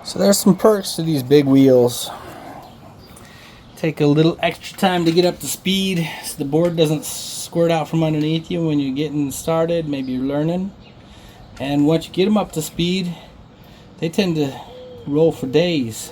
So there's some perks to these big wheels. Take a little extra time to get up to speed so the board doesn't squirt out from underneath you when you're getting started, maybe you're learning. And once you get them up to speed, they tend to roll for days.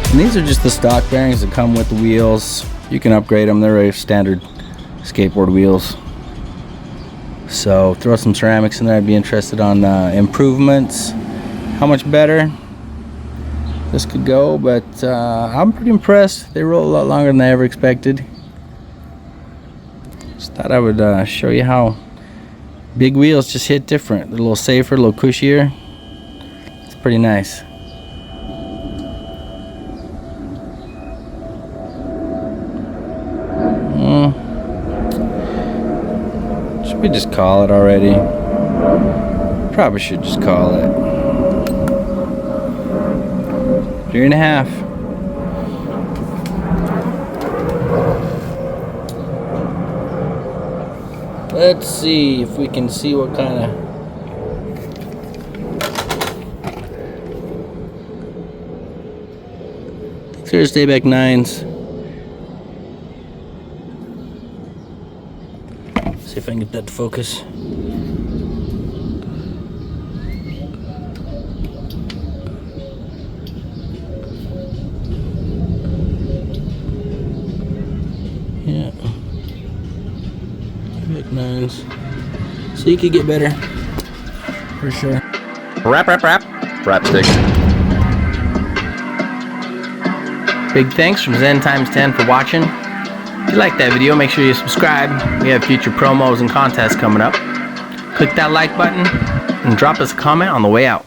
And these are just the stock bearings that come with the wheels. You can upgrade them, they're standard skateboard wheels. So throw some ceramics in there. I'd be interested on improvements. How much better this could go, but I'm pretty impressed. They roll a lot longer than I ever expected. Just thought I would show you how big wheels just hit different. They're a little safer, a little cushier. It's pretty nice. Should we just call it already? Probably should just call it. 3.5. Let's see if we can see what kind of Thursday back 9s. See if I can get that to focus. Yeah. Back 9s. So you could get better. For sure. Wrap stick. Big thanks from Zen Times 10 for watching. If you like that video, make sure you subscribe. We have future promos and contests coming up. Click that like button and drop us a comment on the way out.